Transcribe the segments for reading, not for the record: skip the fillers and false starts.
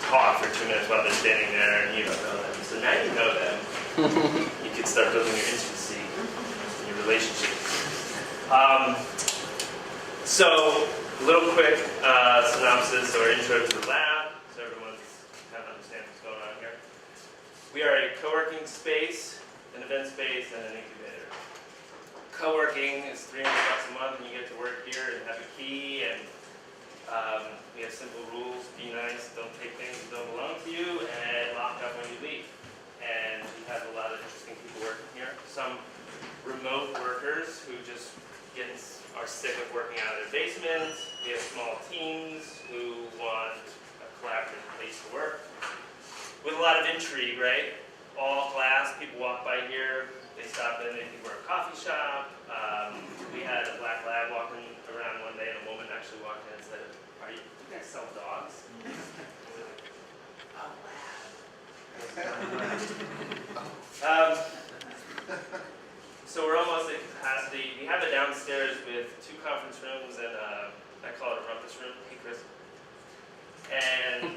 talk for 2 minutes while they're standing there and you don't know them. So now you know them. You can start building your intimacy and your relationships. So, a little quick synopsis or intro to the lab, so everyone kind of understands what's going on here. We are a co-working space, an event space, and an incubator. Co-working is $300 a month, and you get to work here and have a key, and we have simple rules: be nice, don't take things that don't belong to you, and lock up when you leave. And we have a lot of interesting people working here. Some remote workers who just are sick of working out of their basement. We have small teams who want a collaborative place to work. With a lot of intrigue, right? All class, people walk by here, they stop in, they think we're a coffee shop. We had a black lab walking around one day, and a woman actually walked in and said, you guys sell dogs? So we're almost at capacity. We have it downstairs with 2 conference rooms and I call it a rumpus room. Hey, Chris. And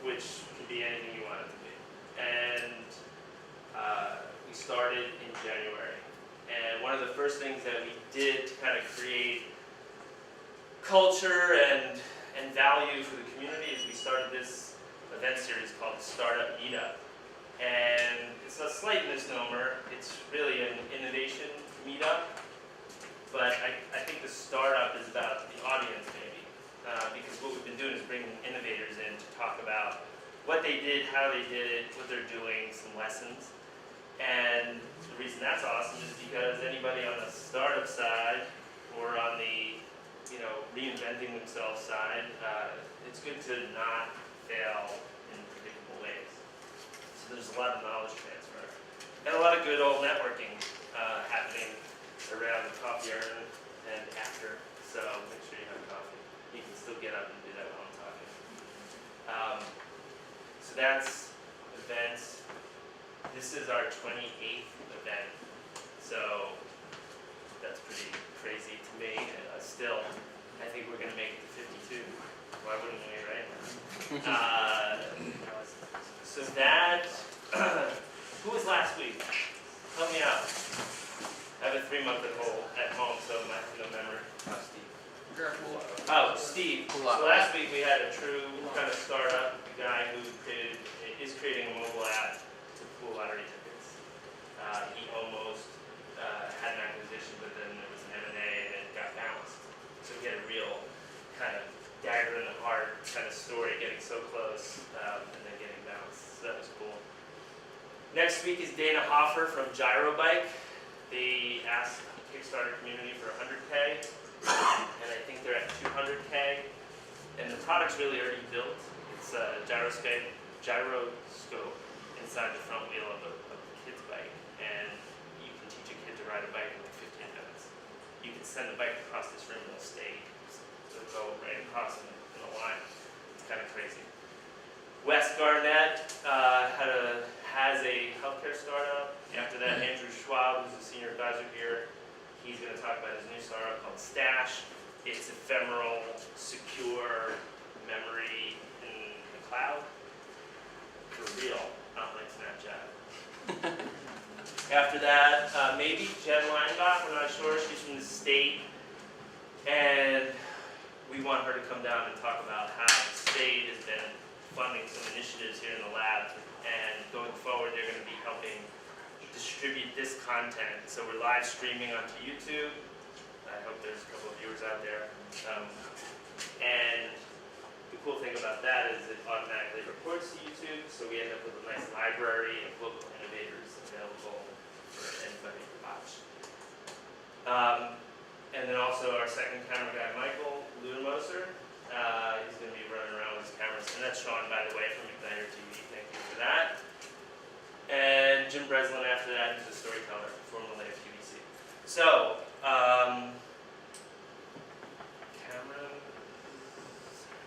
which can be anything you want it to be. And we started in January. And one of the first things that we did to kind of create culture and value for the community is we started this event series called Startup Meetup. And it's a slight misnomer. It's really an innovation meetup. But I think the startup is about the audience, maybe. Because what we've been doing is bringing innovators in to talk about what they did, how they did it, what they're doing, some lessons. And the reason that's awesome is because anybody on the startup side or on the reinventing themselves side, it's good to not fail in predictable ways. So there's a lot of knowledge transfer. And a lot of good old networking happening around the coffee urn and after. So make sure you have coffee. You can still get up and do that while I'm talking. So that's events. This is our 28th event. So that's pretty crazy to me. Still, I think we're going to make it to 52. Why wouldn't we, right? So that, who was last week? Help me out. I have a 3-month-old at home, so I have no memory. Oh, Steve. Oh, Steve. So last week we had a true kind of startup guy who is creating a mobile app to pool lottery tickets. He almost had an acquisition, but then there was an M&A and it got bounced. So he had a real kind of dagger in the heart kind of story, getting so close and then getting bounced. So that was cool. Next week is Dana Hoffer from Gyro Bike. They asked the Kickstarter community for 100K, and I think they're at 200K. And the product's really already built. It's a gyroscope inside the front wheel of a kid's bike, and you can teach a kid to ride a bike in like 15 minutes. You can send the bike across this room and they'll stay. So they'll go right across in a line. It's kind of crazy. Wes Garnett has a healthcare startup. After that, Andrew Schwab, who's a senior advisor here, he's going to talk about his new startup called Stash. It's ephemeral, secure memory in the cloud. For real, not like Snapchat. After that, maybe Jen Leinbach, we're not sure. She's from the state. And we want her to come down and talk about how the state has been funding some initiatives here in the lab. And going forward, they're going to be helping distribute this content. So we're live streaming onto YouTube. I hope there's a couple of viewers out there. And the cool thing about that is it automatically reports to YouTube, so we end up with a nice library of local innovators available for anybody to watch. And then also our second camera guy, Michael Ludemoser. He's going to be running around with his cameras. And that's Sean, by the way, from Igniter TV. Thank you for that. And Jim Breslin after that, who's a storyteller, formerly of QVC. So, cameras,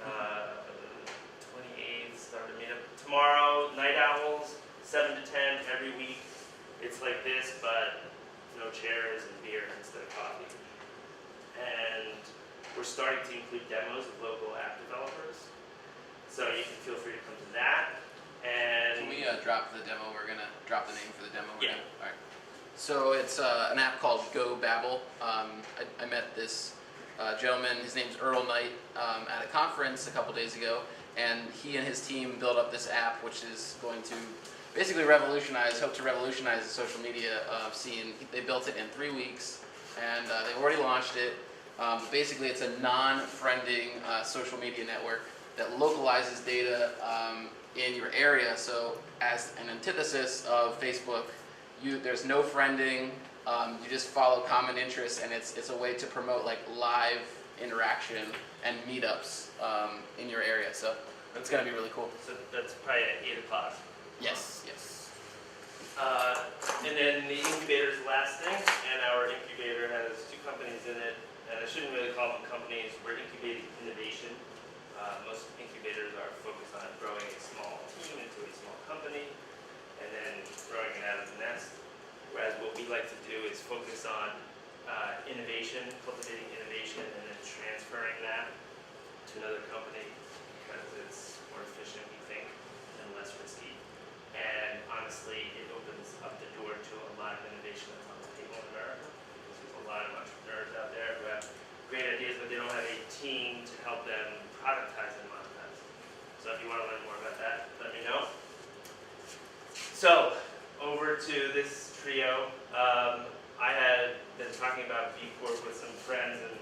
28th, started meetup. Tomorrow, Night Owls, 7 to 10 every week. It's like this, but no chairs and beer instead of coffee. And we're starting to include demos of local app developers. So you can feel free to come to that. And Can we drop the demo? We're gonna drop the name for the demo. Yeah. All right. So it's an app called Go Babble. I met this gentleman. His name's Earl Knight at a conference a couple days ago, and he and his team built up this app, which is going to basically hope to revolutionize the social media scene. They built it in 3 weeks, and they've already launched it. Basically, it's a non-friending social media network that localizes data in your area. So as an antithesis of Facebook, there's no friending. You just follow common interests, and it's a way to promote like live interaction and meetups in your area. So it's going to be really cool. So that's probably at 8 o'clock. Yes, yes. And then the incubator is the last thing, and our incubator has 2 companies in it. And I shouldn't really call them companies. We're incubating innovation. Most incubators are focused on growing a small team into a small company, and then growing it out of the nest. Whereas what we like to do is focus on innovation, cultivating innovation, and then transferring that to another company because it's more efficient, we think, and less risky. And honestly, it opens up the door to a lot of innovation that's on the table in America, because there's a lot of entrepreneurs out there who have great ideas, but they don't have a team to help them productize and monetize. So if you want to learn more about that, let me know. So over to this trio. I had been talking about B Corp with some friends and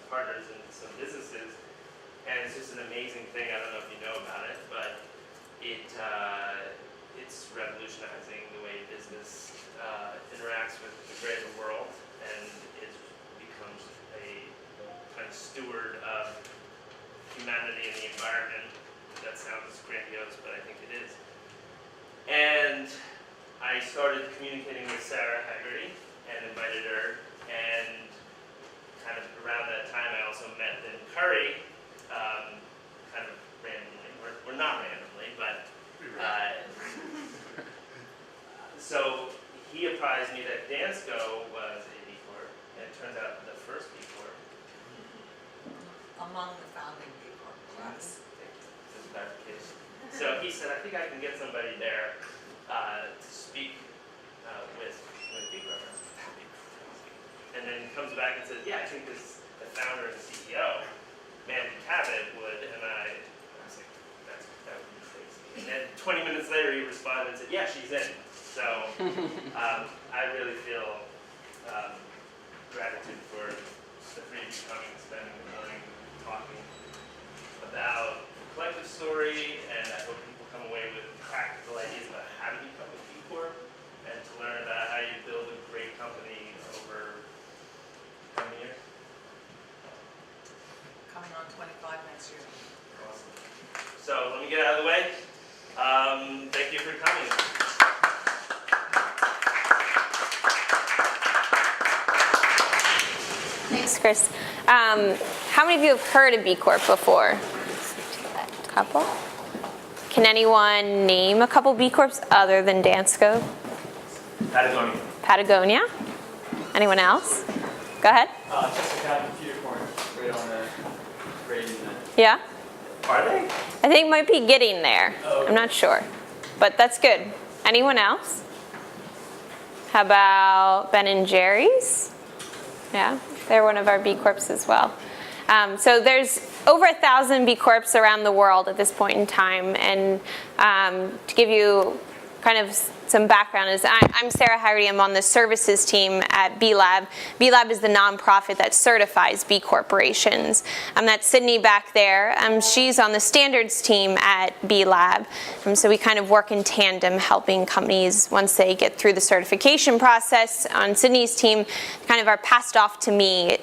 partners in some businesses, and it's just an amazing thing. I don't know if you know about it, but it's revolutionizing the way business interacts with the greater world, and it becomes a kind of steward of humanity and the environment. That sounds grandiose, but I think it is. And I started communicating with Sarah Haggarty and invited her, and kind of around that time I also met Lynn Curry, kind of randomly. We're not randomly, but so he apprised me that Dansco was a B Corp, and it turns out the first B Corp. Among the founding B Corp class. Thank you. This is clarification. So he said, I think I can get somebody there to speak with B Corp. And then he comes back and says, yeah, I think the founder and CEO, Mandy, Cabot, would. And I was like, that would be crazy. And then 20 minutes later, he responded and said, yeah, she's in. So I really feel gratitude for the 3 of you coming, spending the morning talking about the collective story, and I hope people come away with practical ideas about how to become a B Corp, and to learn about how you build a great company over how many years? Coming on 25 next year. Awesome. So let me get out of the way. Thank you for coming. Thanks, Chris. How many of you have heard of B Corp before? A couple? Can anyone name a couple B Corps other than Dansco? Patagonia. Patagonia? Anyone else? Go ahead. Just a Cabot unicorn, right on the grading. Yeah? Are they? I think it might be getting there. Oh. I'm not sure. But that's good. Anyone else? How about Ben and Jerry's? Yeah, they're one of our B Corps as well. So there's over 1,000 B Corps around the world at this point in time. And to give you kind of some background is I'm Sarah Haggarty. I'm on the services team at B Lab. B Lab is the nonprofit that certifies B corporations. That's Sydney back there. She's on the standards team at B Lab. So we kind of work in tandem, helping companies once they get through the certification process. On Sydney's team, kind of are passed off to me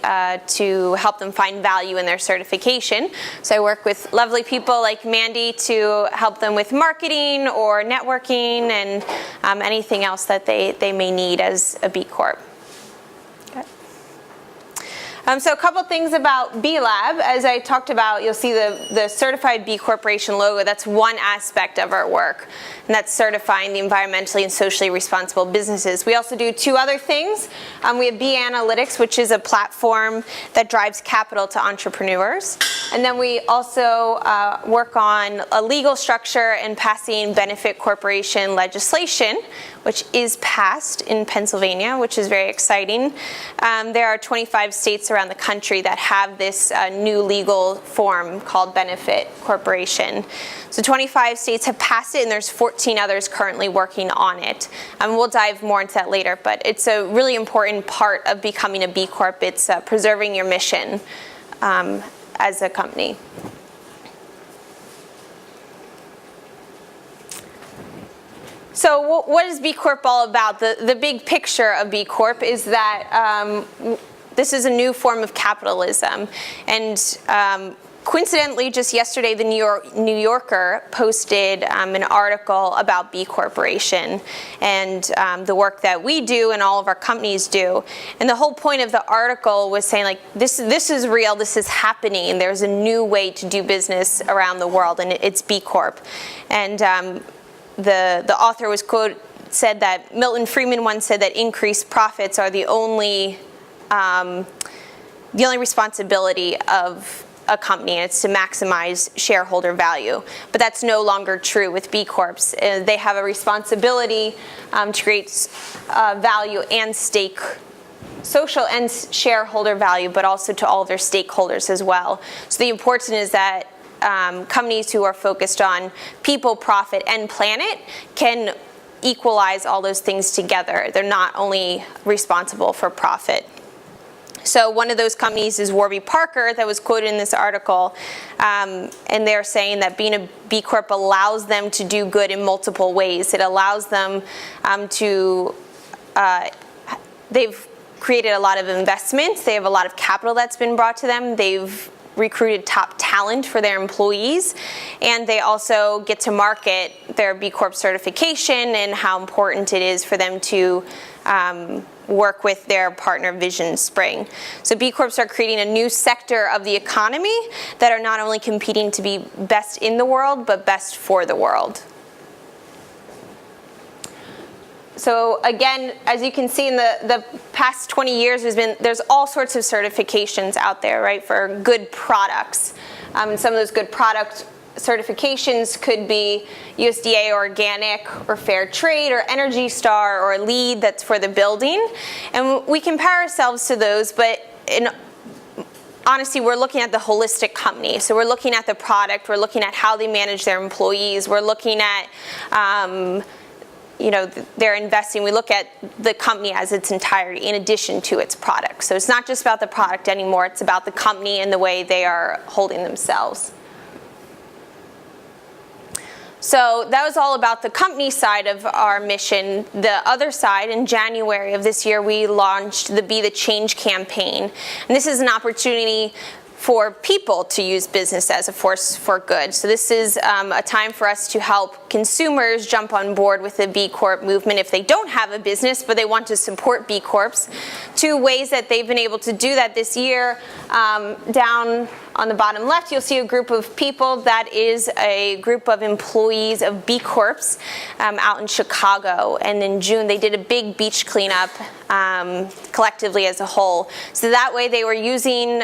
to help them find value in their certification. So I work with lovely people like Mandy to help them with marketing or networking and anything else that they may need as a B Corp. Okay. So a couple things about B Lab. As I talked about, you'll see the certified B Corporation logo. That's one aspect of our work, and that's certifying the environmentally and socially responsible businesses. We also do 2 other things. We have B Analytics, which is a platform that drives capital to entrepreneurs. And then we also work on a legal structure and passing benefit corporation legislation, which is passed in Pennsylvania, which is very exciting. There are 25 states around the country that have this new legal form called benefit corporation. So 25 states have passed it, and there's 14 others currently working on it. We'll dive more into that later, but it's a really important part of becoming a B Corp. It's preserving your mission as a company. So what is B Corp all about? The big picture of B Corp is that this is a new form of capitalism. And coincidentally, just yesterday, the New Yorker posted an article about B Corporation and the work that we do and all of our companies do. And the whole point of the article was saying, like, this is real, this is happening. There's a new way to do business around the world, and it's B Corp. And the author said that Milton Friedman once said that increased profits are the only responsibility of a company, and it's to maximize shareholder value. But that's no longer true with B Corps. They have a responsibility to create value and social and shareholder value, but also to all of their stakeholders as well. So the important is that companies who are focused on people, profit, and planet can equalize all those things together. They're not only responsible for profit. So one of those companies is Warby Parker that was quoted in this article, and they're saying that being a B Corp allows them to do good in multiple ways. It allows them they've created a lot of investments. They have a lot of capital that's been brought to them. They've recruited top talent for their employees, and they also get to market their B Corp certification and how important it is for them to work with their partner Vision Spring. So B Corps are creating a new sector of the economy that are not only competing to be best in the world, but best for the world. So again, as you can see in the past 20 years, there's all sorts of certifications out there, right, for good products. And some of those good product certifications could be USDA Organic or Fair Trade or Energy Star or LEED, that's for the building. And we compare ourselves to those, but honestly, we're looking at the holistic company. So we're looking at the product, we're looking at how they manage their employees, we're looking at they're investing. We look at the company as its entirety in addition to its product. So it's not just about the product anymore, it's about the company and the way they are holding themselves. So that was all about the company side of our mission. The other side, in January of this year, we launched the Be the Change campaign. And this is an opportunity for people to use business as a force for good. So this is a time for us to help consumers jump on board with the B Corp movement if they don't have a business, but they want to support B Corps. Two ways that they've been able to do that this year. Down on the bottom left, you'll see a group of people. That is a group of employees of B Corps out in Chicago. And in June, they did a big beach cleanup collectively as a whole. So that way they were using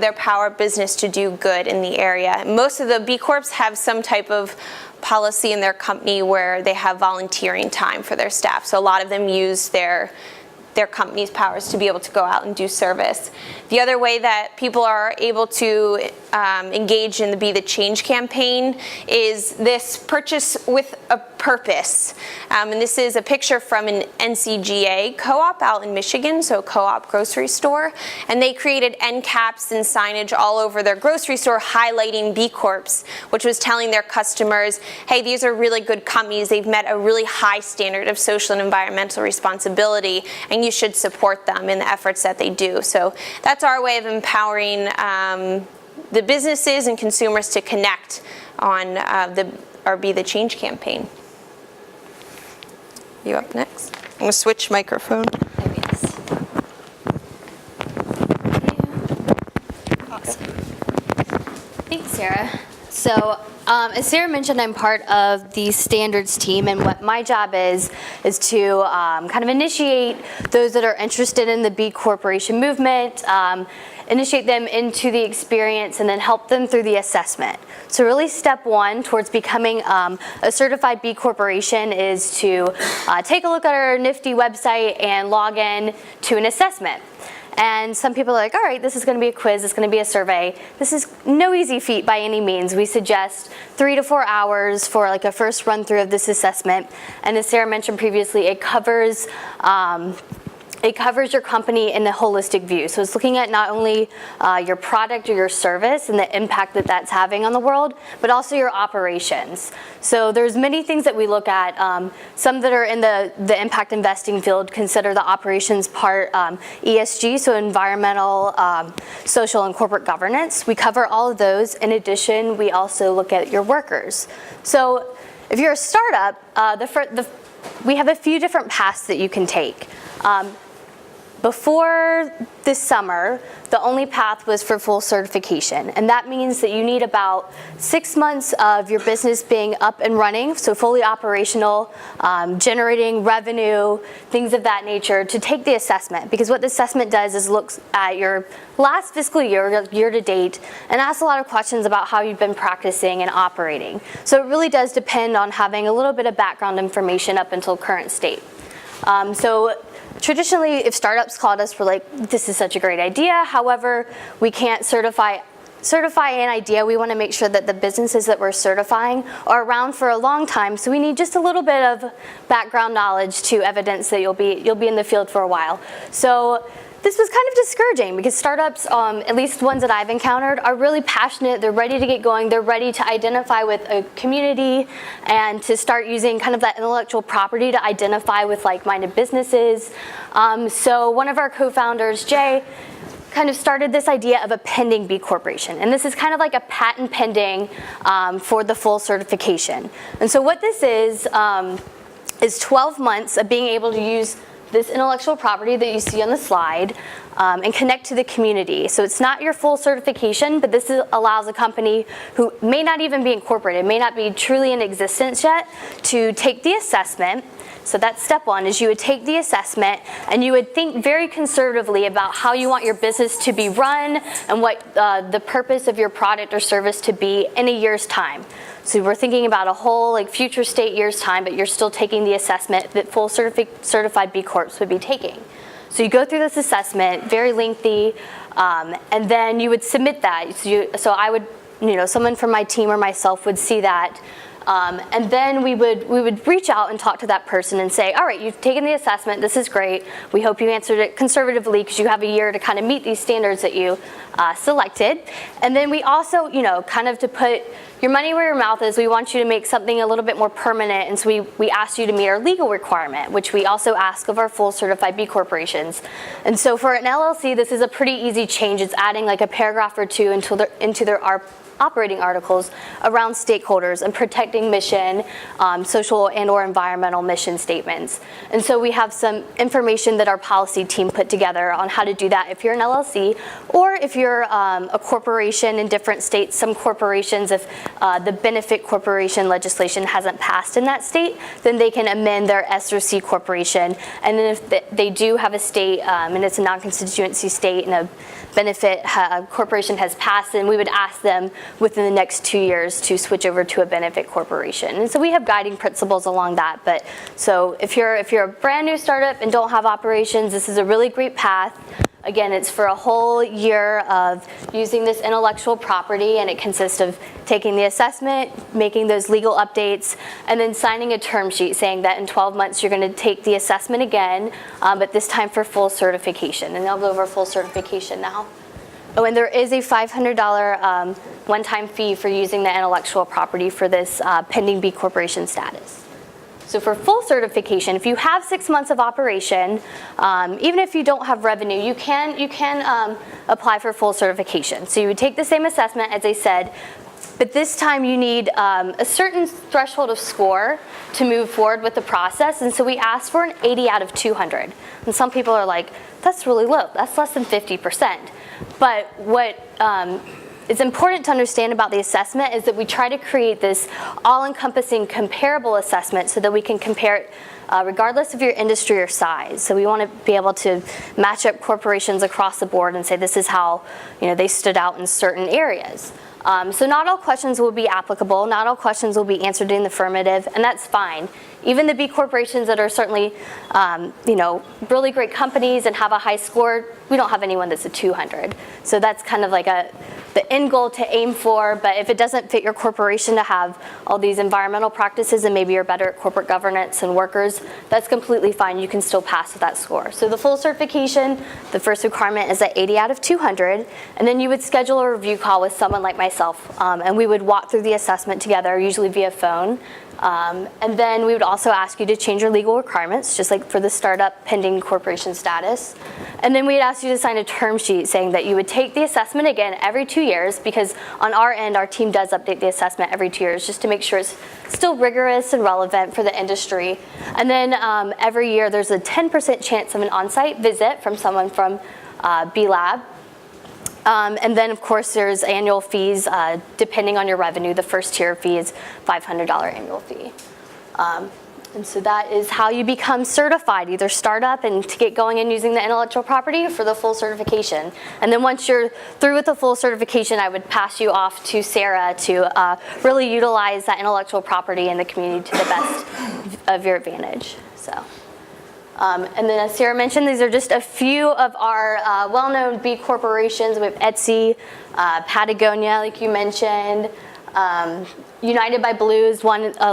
their power of business to do good in the area. Most of the B Corps have some type of policy in their company where they have volunteering time for their staff. So a lot of them use their company's powers to be able to go out and do service. The other way that people are able to engage in the Be the Change campaign is this purchase with a purpose. And this is a picture from an NCGA co-op out in Michigan, so a co-op grocery store. And they created end caps and signage all over their grocery store highlighting B Corps, which was telling their customers, hey, these are really good companies. They've met a really high standard of social and environmental responsibility, and you should support them in the efforts that they do. So that's our way of empowering the businesses and consumers to connect on our Be the Change campaign. You up next? I'm going to switch microphone. Yes. Awesome. Thanks, Sarah. So As Sarah mentioned, I'm part of the standards team, and what my job is to kind of initiate those that are interested in the B Corporation movement, initiate them into the experience, and then help them through the assessment. So really step one towards becoming a certified B Corporation is to take a look at our nifty website and log in to an assessment. And some people are like, all right, this is going to be a quiz, it's going to be a survey. This is no easy feat by any means. We suggest 3 to 4 hours for like a first run through of this assessment. And as Sarah mentioned previously, it covers your company in a holistic view. So it's looking at not only your product or your service and the impact that that's having on the world, but also your operations. So there's many things that we look at. Some that are in the impact investing field consider the operations part ESG, so environmental, social, and corporate governance. We cover all of those. In addition, we also look at your workers. So if you're a startup, we have a few different paths that you can take. Before this summer, the only path was for full certification, and that means that you need about 6 months of your business being up and running, so fully operational, generating revenue, things of that nature, to take the assessment. Because what the assessment does is looks at your last fiscal year, year to date, and asks a lot of questions about how you've been practicing and operating. So it really does depend on having a little bit of background information up until current state. So traditionally, if startups called us, we're like, this is such a great idea. However, we can't certify an idea. We want to make sure that the businesses that we're certifying are around for a long time. So we need just a little bit of background knowledge to evidence that you'll be in the field for a while. So this was kind of discouraging because startups, at least ones that I've encountered, are really passionate. They're ready to get going. They're ready to identify with a community and to start using kind of that intellectual property to identify with like-minded businesses. So one of our co-founders, Jay, kind of started this idea of a pending B Corporation. And this is kind of like a patent pending for the full certification. And so what this is 12 months of being able to use this intellectual property that you see on the slide and connect to the community. So it's not your full certification, but this allows a company who may not even be incorporated, may not be truly in existence yet, to take the assessment. So that's step one, is you would take the assessment and you would think very conservatively about how you want your business to be run and what the purpose of your product or service to be in a year's time. So we're thinking about a whole like future state year's time, but you're still taking the assessment that full certified B Corps would be taking. So you go through this assessment, very lengthy, and then you would submit that. So I would, someone from my team or myself would see that. And then we would reach out and talk to that person and say, all right, you've taken the assessment, this is great. We hope you answered it conservatively because you have a year to kind of meet these standards that you selected. And then we also, kind of to put your money where your mouth is, we want you to make something a little bit more permanent. And so we asked you to meet our legal requirement, which we also ask of our full certified B corporations. And so for an LLC, this is a pretty easy change. It's adding like a paragraph or two into their operating articles around stakeholders and protecting mission, social and or environmental mission statements. And so we have some information that our policy team put together on how to do that if you're an LLC, or if you're a corporation in different states. Some corporations, if the benefit corporation legislation hasn't passed in that state, then they can amend their S or C corporation. And then if they do have a state and it's a non-constituency state and a benefit corporation has passed, then we would ask them within the next 2 years to switch over to a benefit corporation. And so we have guiding principles along that. But so if you're a brand new startup and don't have operations, this is a really great path. Again, it's for a whole year of using this intellectual property, and it consists of taking the assessment, making those legal updates, and then signing a term sheet saying that in 12 months you're going to take the assessment again, but this time for full certification. And I'll go over full certification now. Oh, and there is a $500 one-time fee for using the intellectual property for this pending B Corporation status. So for full certification, if you have 6 months of operation, even if you don't have revenue, you can apply for full certification. So you would take the same assessment, as I said, but this time you need a certain threshold of score to move forward with the process. And so we asked for an 80 out of 200. And some people are like, that's really low. That's less than 50%. But what it's important to understand about the assessment is that we try to create this all-encompassing comparable assessment so that we can compare it regardless of your industry or size. So we want to be able to match up corporations across the board and say this is how they stood out in certain areas. So not all questions will be applicable, not all questions will be answered in the affirmative, and that's fine. Even the B corporations that are certainly really great companies and have a high score, we don't have anyone that's a 200. So that's kind of like the end goal to aim for, but if it doesn't fit your corporation to have all these environmental practices and maybe you're better at corporate governance and workers, that's completely fine. You can still pass with that score. So the full certification, the first requirement is at 80 out of 200, and then you would schedule a review call with someone like myself, and we would walk through the assessment together, usually via phone. And then we would also ask you to change your legal requirements, just like for the startup pending corporation status. And then we'd ask you to sign a term sheet saying that you would take the assessment again every 2 years, because on our end, our team does update the assessment every 2 years just to make sure it's still rigorous and relevant for the industry. And then every year, there's a 10% chance of an on-site visit from someone from B Lab. And then, of course, there's annual fees depending on your revenue. The first tier fee is $500 annual fee. And so that is how you become certified, either startup and to get going and using the intellectual property for the full certification. And then once you're through with the full certification, I would pass you off to Sarah to really utilize that intellectual property in the community to the best of your advantage. So. And then as Sarah mentioned, these are just a few of our well-known B corporations. We have Etsy, Patagonia, like you mentioned. United by Blue is a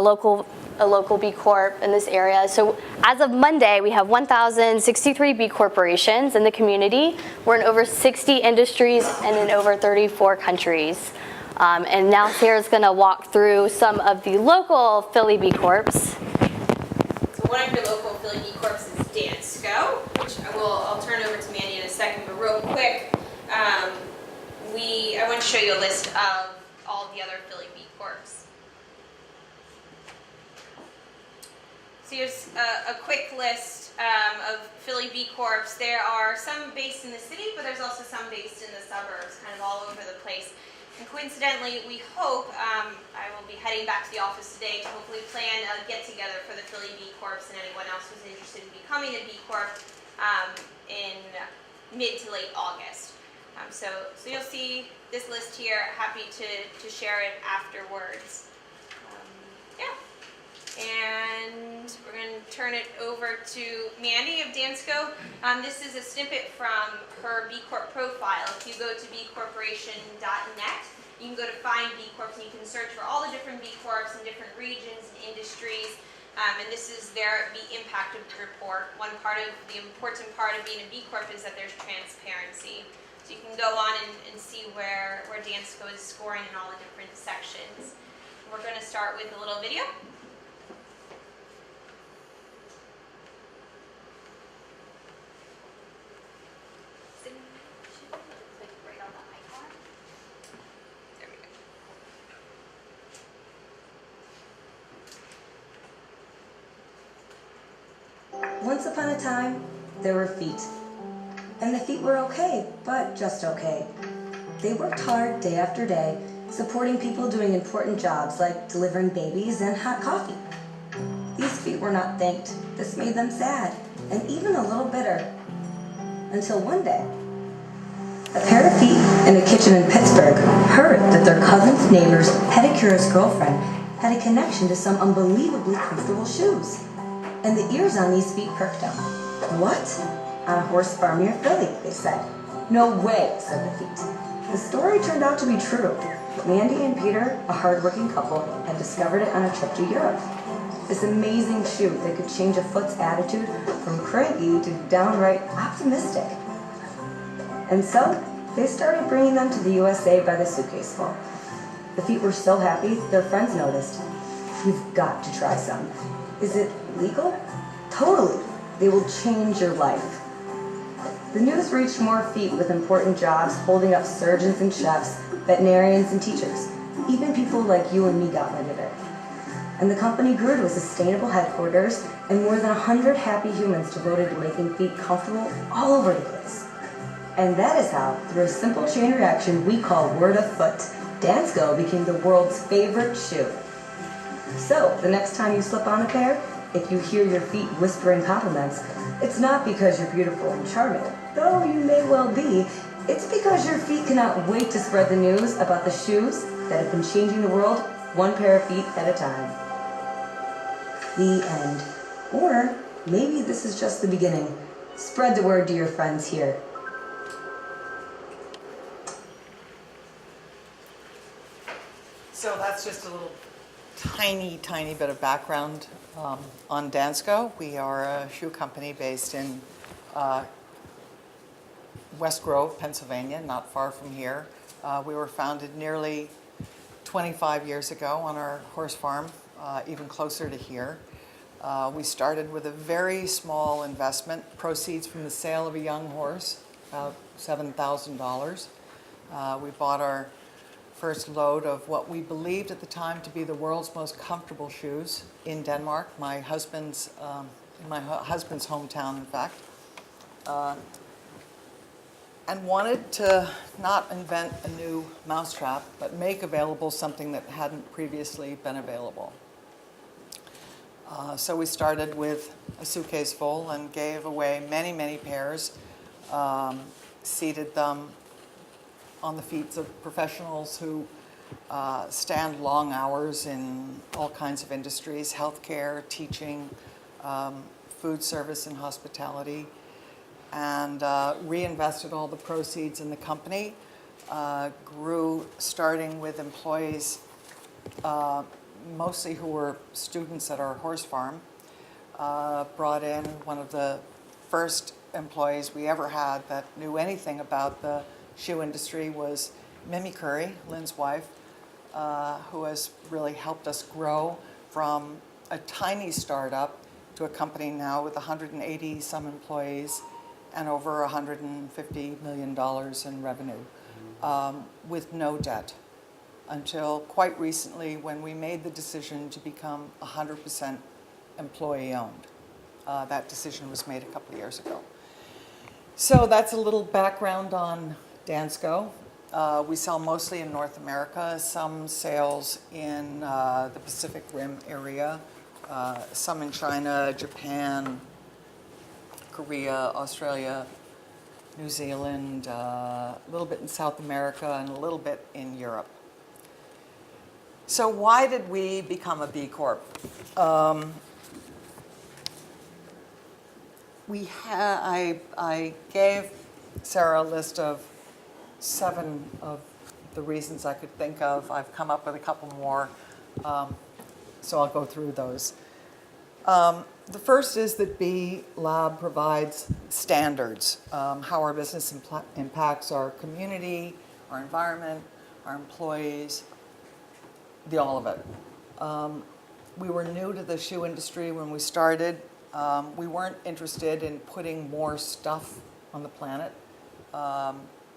local B Corp in this area. So as of Monday, we have 1,063 B corporations in the community. We're in over 60 industries and in over 34 countries. And now Sarah's going to walk through some of the local Philly B Corps. So one of your local Philly B Corps is Dansco, which I'll turn over to Mandy in a second, but real quick, I want to show you a list of all the other Philly B Corps. So here's a quick list of Philly B Corps. There are some based in the city, but there's also some based in the suburbs, kind of all over the place. And coincidentally, we hope, I will be heading back to the office today to hopefully plan a get-together for the Philly B Corps and anyone else who's interested in becoming a B Corp in mid to late August. So you'll see this list here. Happy to share it afterwards. Yeah. And we're going to turn it over to Mandy of Dansco. This is a snippet from her B Corp profile. If you go to bcorporation.net, you can go to Find B Corps and you can search for all the different B Corps in different regions and industries. And this is the impact of the report. The important part of being a B Corp is that there's transparency. So you can go on and see where Dansco is scoring in all the different sections. We're going to start with a little video. Once upon a time, there were feet. And the feet were okay, but just okay. They worked hard day after day, supporting people doing important jobs like delivering babies and hot coffee. These feet were not thanked. This made them sad, and even a little bitter. Until one day, a pair of feet in a kitchen in Pittsburgh heard that their cousin's neighbor's pedicurist girlfriend had a connection to some unbelievably comfortable shoes. And the ears on these feet perked up. What? On a horse farm near Philly, they said. No way, said the feet. The story turned out to be true. Mandy and Peter, a hardworking couple, had discovered it on a trip to Europe. This amazing shoe that could change a foot's attitude from cranky to downright optimistic. And so, they started bringing them to the USA by the suitcaseful. The feet were so happy, their friends noticed. You've got to try some. Is it legal? Totally. They will change your life. The news reached more feet with important jobs, holding up surgeons and chefs, veterinarians and teachers. Even people like you and me got wind of it. And the company grew to a sustainable headquarters and more than 100 happy humans devoted to making feet comfortable all over the place. And that is how, through a simple chain reaction we call word of foot, Dansko became the world's favorite shoe. So, the next time you slip on a pair, if you hear your feet whispering compliments, it's not because you're beautiful and charming, though you may well be. It's because your feet cannot wait to spread the news about the shoes that have been changing the world one pair of feet at a time. The end. Or maybe this is just the beginning. Spread the word to your friends here. So that's just a little tiny bit of background on Dansko. We are a shoe company based in West Grove, Pennsylvania, not far from here. We were founded nearly 25 years ago on our horse farm, even closer to here. We started with a very small investment, proceeds from the sale of a young horse, about $7,000. We bought our first load of what we believed at the time to be the world's most comfortable shoes in Denmark, my husband's hometown, in fact, and wanted to not invent a new mousetrap, but make available something that hadn't previously been available. So we started with a suitcase full and gave away many pairs, seated them on the feet of professionals who stand long hours in all kinds of industries, healthcare, teaching, food service and hospitality, and reinvested all the proceeds in the company, grew starting with employees mostly who were students at our horse farm, brought in one of the first employees we ever had that knew anything about the shoe industry was Mimi Curry, Lynn's wife, who has really helped us grow from a tiny startup to a company now with 180 some employees and over $150 million in revenue, with no debt, until quite recently when we made the decision to become 100% employee-owned. That decision was made a couple of years ago. So that's a little background on Dansko. We sell mostly in North America, some sales in the Pacific Rim area, some in China, Japan, Korea, Australia, New Zealand, a little bit in South America, and a little bit in Europe. So why did we become a B Corp? I gave Sarah a list of 7 of the reasons I could think of. I've come up with a couple more, so I'll go through those. The first is that B Lab provides standards, how our business impacts our community, our environment, our employees, all of it. We were new to the shoe industry when we started. We weren't interested in putting more stuff on the planet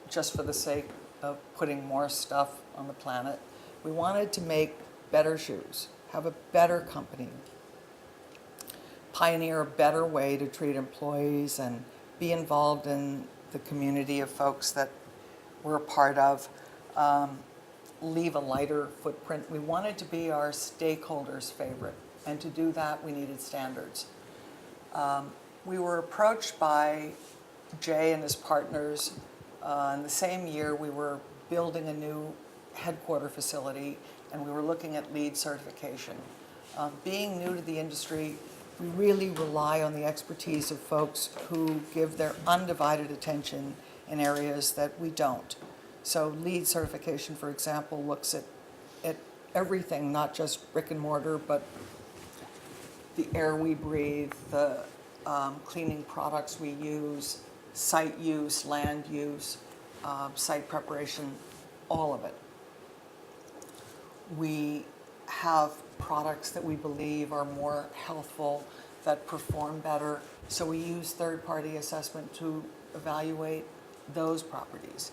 just for the sake of putting more stuff on the planet. We wanted to make better shoes, have a better company, pioneer a better way to treat employees and be involved in the community of folks that we're a part of, leave a lighter footprint. We wanted to be our stakeholders' favorite, and to do that we needed standards. We were approached by Jay and his partners in the same year. We were building a new headquarter facility, and we were looking at LEED certification. Being new to the industry, we really rely on the expertise of folks who give their undivided attention in areas that we don't. So LEED certification, for example, looks at everything, not just brick and mortar, but the air we breathe, the cleaning products we use, site use, land use, site preparation, all of it. We have products that we believe are more healthful, that perform better, so we use third-party assessment to evaluate those properties.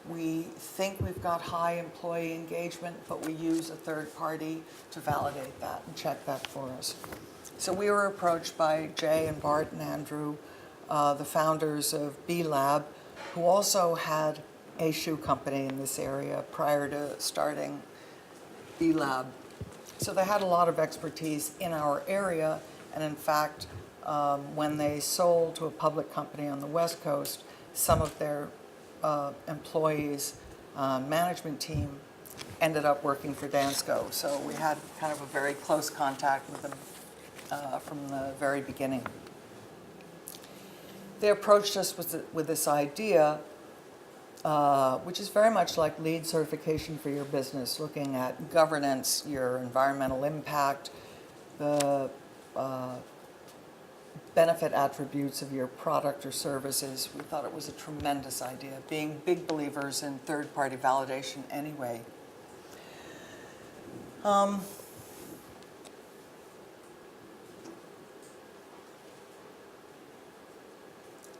We think we've got high employee engagement, but we use a third party to validate that and check that for us. So we were approached by Jay and Bart and Andrew, the founders of B Lab, who also had a shoe company in this area prior to starting B-Lab. So they had a lot of expertise in our area, and in fact, when they sold to a public company on the West Coast, some of their employees, management team, ended up working for Dansco. So we had kind of a very close contact with them from the very beginning. They approached us with this idea, which is very much like LEED certification for your business, looking at governance, your environmental impact, the benefit attributes of your product or services. We thought it was a tremendous idea, being big believers in third-party validation anyway.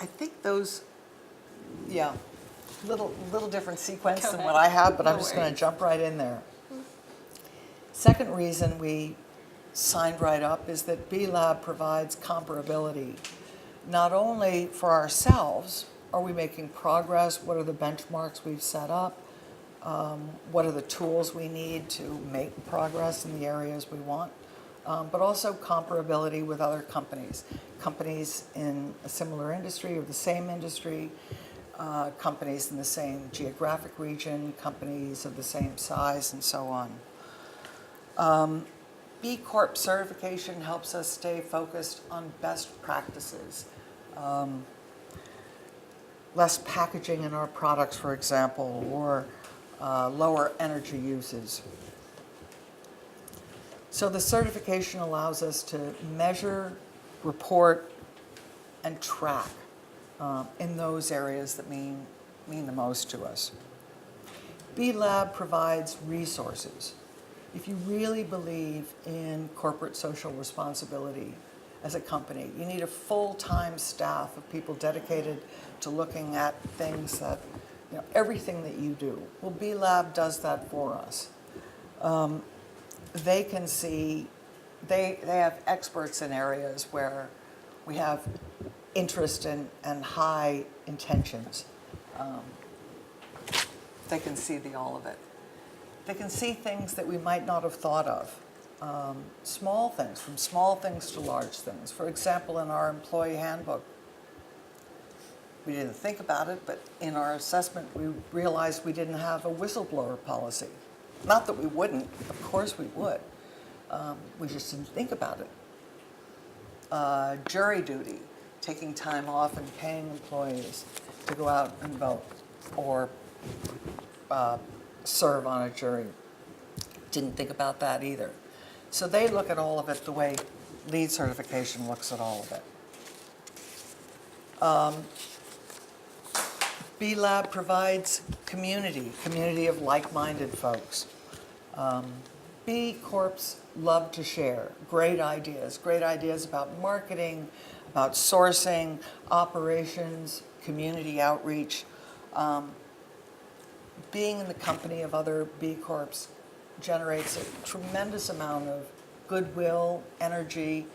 I think those, yeah, little different sequence than what I have, but I'm just going to jump right in there. Second reason we signed right up is that B-Lab provides comparability. Not only for ourselves, are we making progress, what are the benchmarks we've set up, what are the tools we need to make progress in the areas we want, but also comparability with other companies. Companies in a similar industry or the same industry, companies in the same geographic region, companies of the same size, and so on. B Corp certification helps us stay focused on best practices. Less packaging in our products, for example, or lower energy uses. So the certification allows us to measure, report, and track in those areas that mean the most to us. B-Lab provides resources. If you really believe in corporate social responsibility as a company, you need a full-time staff of people dedicated to looking at things that, everything that you do. Well, B-Lab does that for us. They can see, they have experts in areas where we have interest and high intentions. They can see all of it. They can see things that we might not have thought of. Small things, from small things to large things. For example, in our employee handbook, we didn't think about it, but in our assessment, we realized we didn't have a whistleblower policy. Not that we wouldn't, of course we would. We just didn't think about it. Jury duty, taking time off and paying employees to go out and vote or serve on a jury. Didn't think about that either. So they look at all of it the way LEED certification looks at all of it. B-Lab provides community of like-minded folks. B Corps love to share great ideas about marketing, about sourcing, operations, community outreach. Being in the company of other B Corps generates a tremendous amount of goodwill, energy.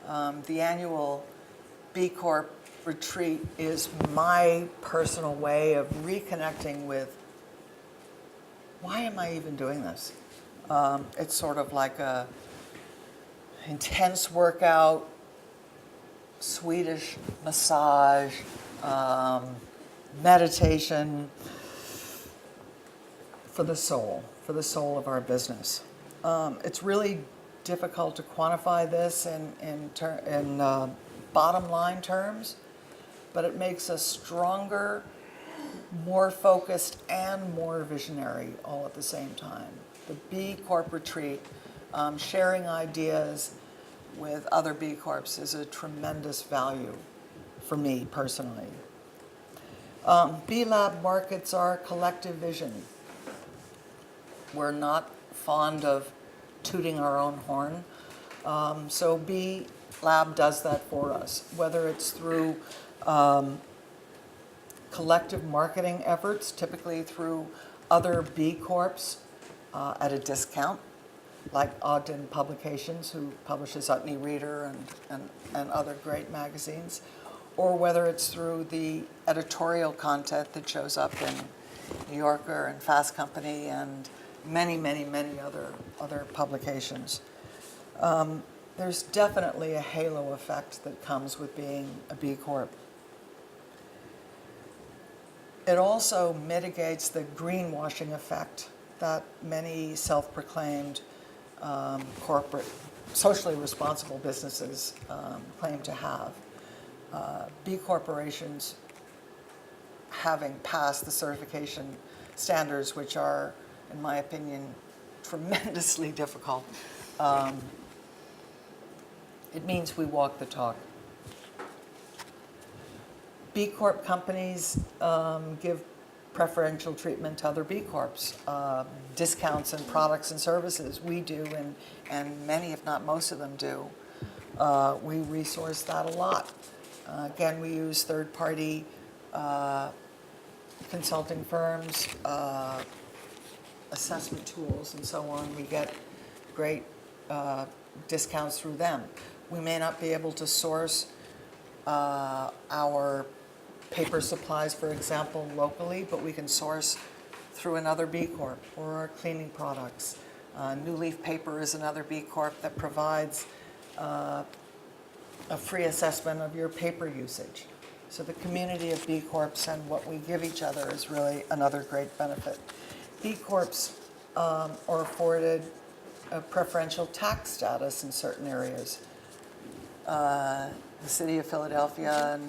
The annual B Corp retreat is my personal way of reconnecting with, why am I even doing this? It's sort of like a intense workout, Swedish massage, meditation for the soul of our business. It's really difficult to quantify this in bottom line terms, but it makes us stronger, more focused, and more visionary all at the same time. The B Corp retreat, sharing ideas with other B Corps is a tremendous value for me personally. B-Lab markets our collective vision. We're not fond of tooting our own horn, so B-Lab does that for us, whether it's through collective marketing efforts, typically through other B Corps at a discount, like Ogden Publications, who publishes Utne Reader and other great magazines, or whether it's through the editorial content that shows up in New Yorker and Fast Company and many, many, many other publications. There's definitely a halo effect that comes with being a B Corp. It also mitigates the greenwashing effect that many self-proclaimed corporate, socially responsible businesses claim to have. B corporations, having passed the certification standards, which are, in my opinion, tremendously difficult, it means we walk the talk. B Corp companies give preferential treatment to other B Corps, discounts in products and services. We do, and many, if not most of them do. We resource that a lot. Again, we use third-party consulting firms, assessment tools, and so on. We get great discounts through them. We may not be able to source our paper supplies, for example, locally, but we can source through another B Corp, or our cleaning products. New Leaf Paper is another B Corp that provides a free assessment of your paper usage. So the community of B Corps and what we give each other is really another great benefit. B Corps are afforded a preferential tax status in certain areas. The city of Philadelphia and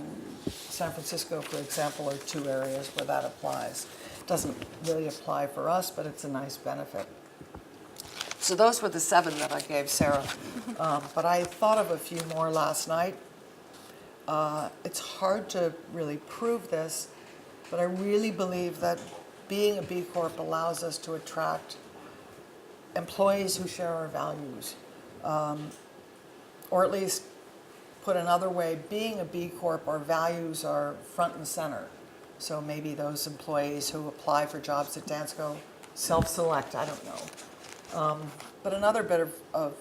San Francisco, for example, are two areas where that applies. It doesn't really apply for us, but it's a nice benefit. So those were the 7 that I gave Sarah. But I thought of a few more last night. It's hard to really prove this, but I really believe that being a B Corp allows us to attract employees who share our values. Or at least, put another way, being a B Corp, our values are front and center. So maybe those employees who apply for jobs at Dansko self-select, I don't know. But another bit of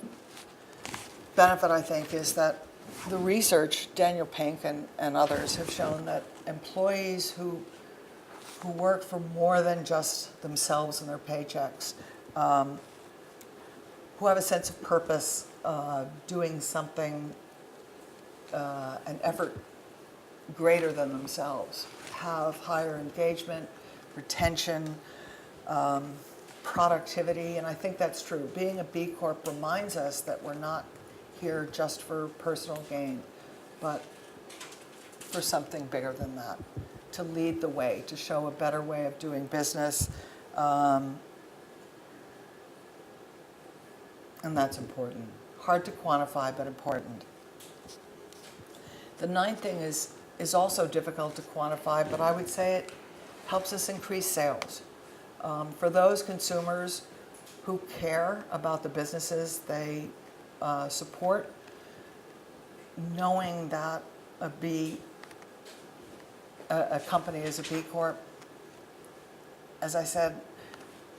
benefit, I think, is that the research, Daniel Pink and others have shown that employees who work for more than just themselves and their paychecks, who have a sense of purpose, doing something, an effort greater than themselves, have higher engagement, retention, productivity, and I think that's true. Being a B Corp reminds us that we're not here just for personal gain, but for something bigger than that, to lead the way, to show a better way of doing business, and that's important. Hard to quantify, but important. The 9th thing is also difficult to quantify, but I would say it helps us increase sales. For those consumers who care about the businesses they support, knowing that a company is a B Corp, as I said,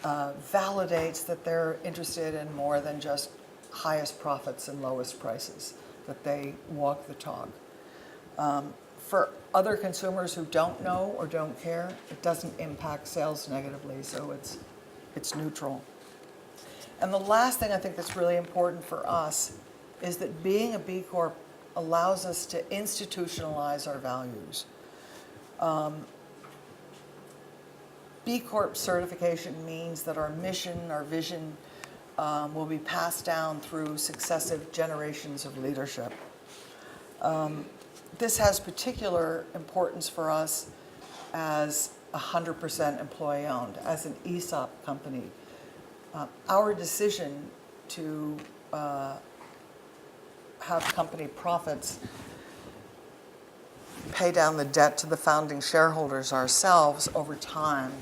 validates that they're interested in more than just highest profits and lowest prices, that they walk the talk. For other consumers who don't know or don't care, it doesn't impact sales negatively, so it's neutral. And the last thing I think that's really important for us is that being a B Corp allows us to institutionalize our values. B Corp certification means that our mission, our vision, will be passed down through successive generations of leadership. This has particular importance for us as 100% employee-owned, as an ESOP company. Our decision to have company profits pay down the debt to the founding shareholders ourselves over time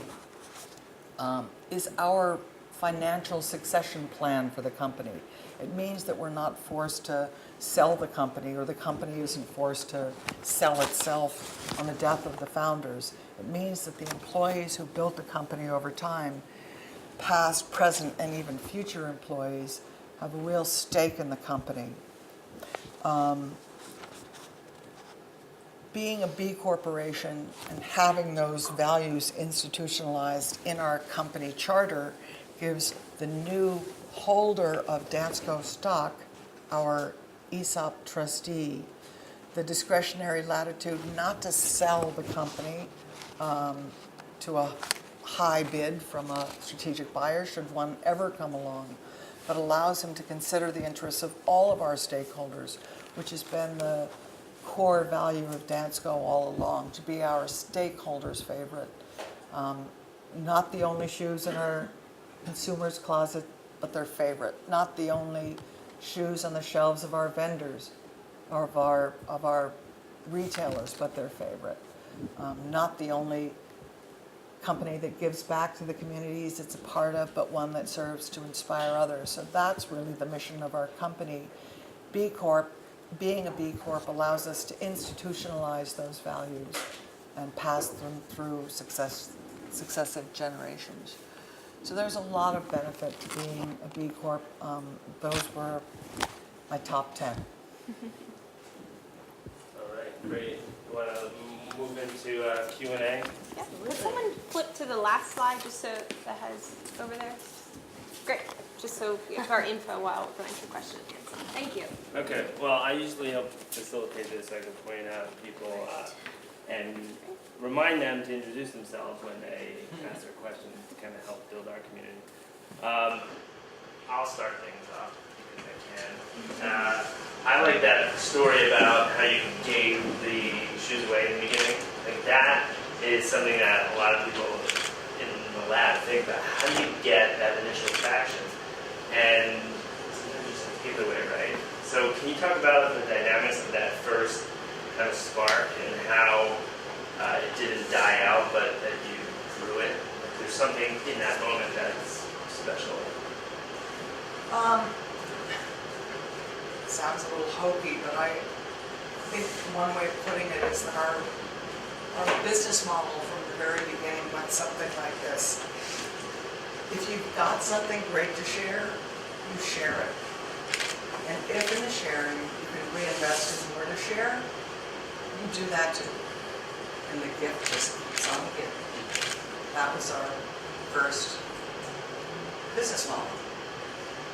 is our financial succession plan for the company. It means that we're not forced to sell the company, or the company isn't forced to sell itself on the death of the founders. It means that the employees who built the company over time, past, present, and even future employees, have a real stake in the company. being a B corporation and having those values institutionalized in our company charter gives the new holder of Dansko stock, our ESOP trustee, the discretionary latitude not to sell the company to a high bid from a strategic buyer should one ever come along, but allows him to consider the interests of all of our stakeholders, which has been the core value of Dansko all along, to be our stakeholders' favorite. Not the only shoes in our consumers' closet, but their favorite. Not the only shoes on the shelves of our vendors or of our retailers, but their favorite. Not the only company that gives back to the communities it's a part of, but one that serves to inspire others. So that's really the mission of our company. B Corp, being a B Corp allows us to institutionalize those values and pass them through successive generations. So there's a lot of benefit to being a B Corp. Those were my top 10. All right, great. You want to move into Q&A? Yeah. Would someone flip to the last slide just so that has over there? Great. Just so we have our info while we're going through question and answer. Thank you. Okay, well, I usually help facilitate this. I can point out people and remind them to introduce themselves when they ask their questions to kind of help build our community. I'll start things off because I can. I like that story about how you gave the shoes away in the beginning. Like that is something that a lot of people in the lab think about. How do you get that initial traction? And sometimes you just have to give it away, right? So can you talk about the dynamics of that first kind of spark and how it didn't die out, but that you grew it? Like there's something in that moment that's special. It sounds a little hokey, but I think one way of putting it is that our business model from the very beginning went something like this. If you've got something great to share, you share it. And if in the sharing you can reinvest in more to share, you do that too. And the gift just keeps on giving. That was our first business model.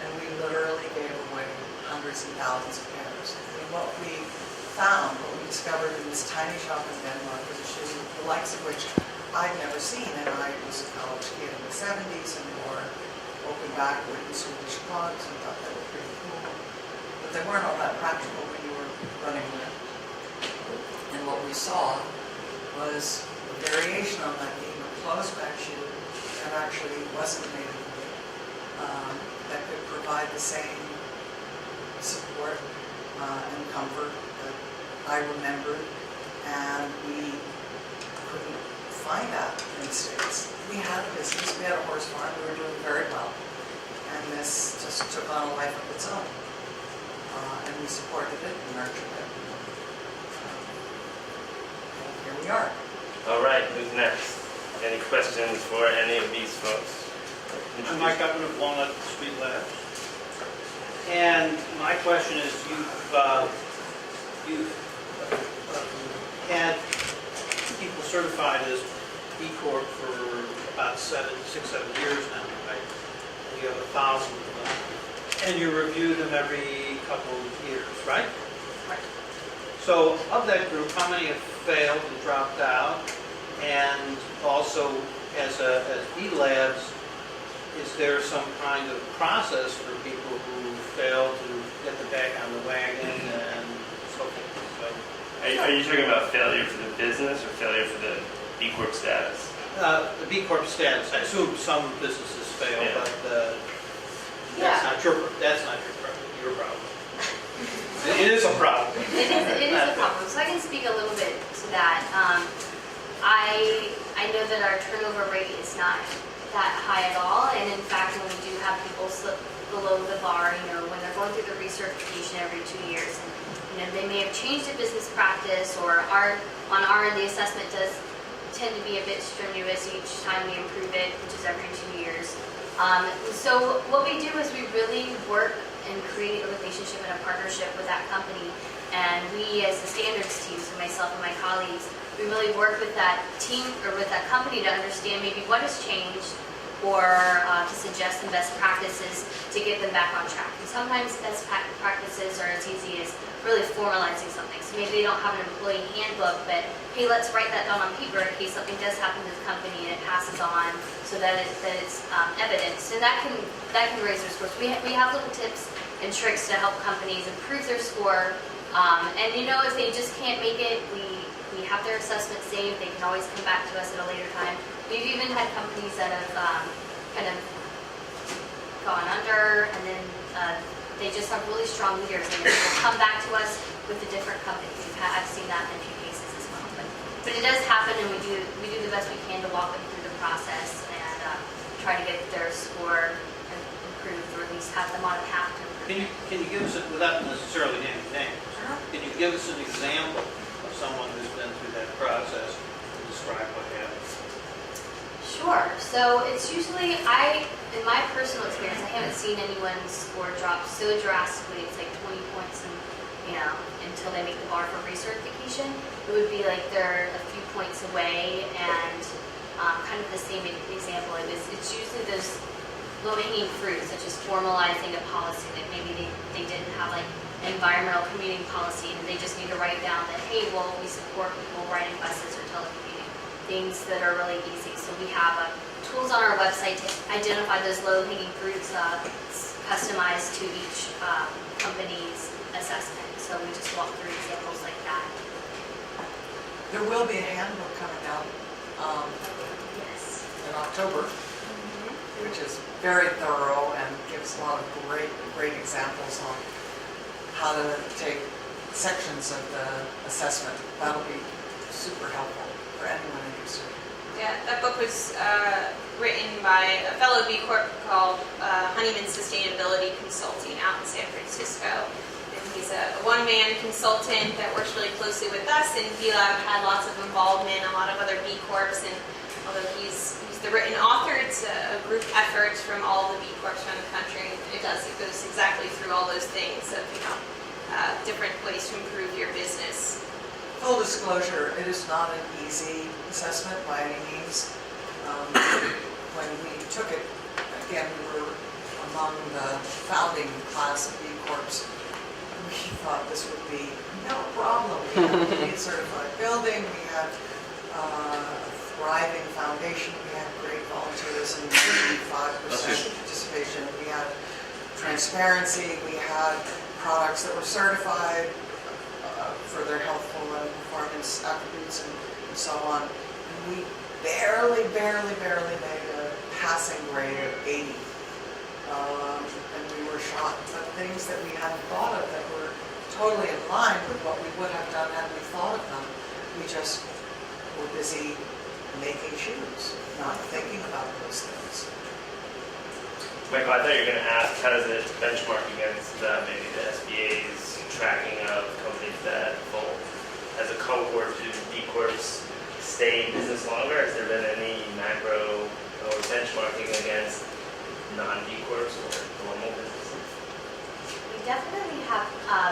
And we literally gave away hundreds and thousands of pairs. And what we found, what we discovered in this tiny shop in Denmark was a shoe, the likes of which I'd never seen, and I was a college kid in the 70s and wore open back wooden Swedish clogs and thought they were pretty cool. But they weren't all that practical when you were running with it. And what we saw was a variation on that being a closed back shoe that actually wasn't made of wood, that could provide the same support and comfort that I remembered, and we couldn't find that in the States. We had a business, we had a horse farm, we were doing very well, and this just took on a life of its own, and we supported it and nurtured it. And here we are. All right, who's next? Any questions for any of these folks? I'm Mike Upman of Walnut Street Labs. And my question is, you've had people certified as B Corp for about 6, 7 years now, right? And you have 1,000 of them. And you review them every couple of years, right? Right. So of that group, how many have failed and dropped out? And also, as B Labs, is there some kind of process for people who fail to get them back on the wagon and so forth? So, Are you talking about failure for the business or failure for the B Corp status? the B Corp status, I assume some businesses fail, Yeah. but Yeah. that's not your problem. It is a problem. It is a problem. So I can speak a little bit to that. I know that our turnover rate is not that high at all, and in fact, when we do have people slip below the bar, when they're going through the recertification every 2 years, and they may have changed a business practice, or on our end, the assessment does tend to be a bit strenuous each time we improve it, which is every 2 years. So what we do is we really work and create a relationship and a partnership with that company. And we as the standards team, so myself and my colleagues, we really work with that team or with that company to understand maybe what has changed or to suggest some best practices to get them back on track. And sometimes best practices are as easy as really formalizing something. So maybe they don't have an employee handbook, but hey, let's write that down on paper in case something does happen to the company and it passes on so that it's evidence. And that can raise their scores. We have little tips and tricks to help companies improve their score. And you know, if they just can't make it, we have their assessment saved. They can always come back to us at a later time. We've even had companies that have kind of gone under, and then they just have really strong leaders, and they'll come back to us with a different company. I've seen that in a few cases as well. But it does happen, and we do the best we can to walk them through the process and try to get their score improved, or at least have them on a path to improve. Can you give us, without necessarily naming names, can you give us an example of someone who's been through that process and describe what happened? Sure. So it's usually, in my personal experience, I haven't seen anyone's score drop so drastically. It's like 20 points, and until they make the bar for recertification, it would be like they're a few points away. And kind of the same example. It's usually those low-hanging fruit, such as formalizing a policy that maybe they didn't have, like an environmental commuting policy, and they just need to write down that, hey, well, we support people riding buses or telecommuting, things that are really easy. So we have tools on our website to identify those low-hanging fruits, customized to each company's assessment. So we just walk through examples like that. There will be a handbook coming out Yes. in October, which is very thorough and gives a lot of great examples on how to take sections of the assessment. That'll be super helpful for anyone interested. Yeah, that book was written by a fellow B Corp called Honeyman Sustainability Consulting out in San Francisco. And he's a one-man consultant that works really closely with us, and B-Lab had lots of involvement, a lot of other B Corps, and although he's the written author, it's a group effort from all the B Corps around the country. It goes exactly through all those things of, different ways to improve your business. Full disclosure, it is not an easy assessment by any means. When we took it, again, we were among the founding class of B Corps. We thought this would be no problem. We had a LEED certified building, we had a thriving foundation, we had great volunteerism, 55% participation, we had transparency, we had products that were certified for their healthful and performance attributes and so on. And we barely made a passing grade of 80. And we were shocked at things that we hadn't thought of that were totally in line with what we would have done had we thought of them. We just were busy making shoes, not thinking about those things. Michael, I thought you were going to ask, how does it benchmark against maybe the SBA's tracking of companies that fold? As a cohort, do B Corps stay in business longer? Has there been any macro or benchmarking against non-B Corps or normal businesses? We definitely have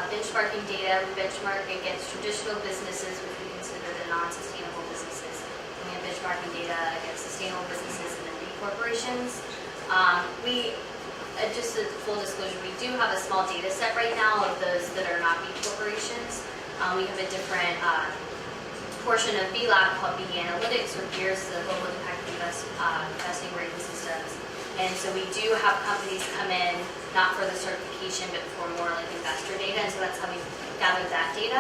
benchmarking data. We benchmark against traditional businesses, which we consider the non-sustainable businesses. And we have benchmarking data against sustainable businesses and then B corporations. Just a full disclosure, we do have a small data set right now of those that are not B corporations. We have a different portion of B-Lab called B Analytics, or BEERS, the Global Impact Investing Rating Systems. And so we do have companies come in, not for the certification, but for more like investor data, and so that's how we gather that data.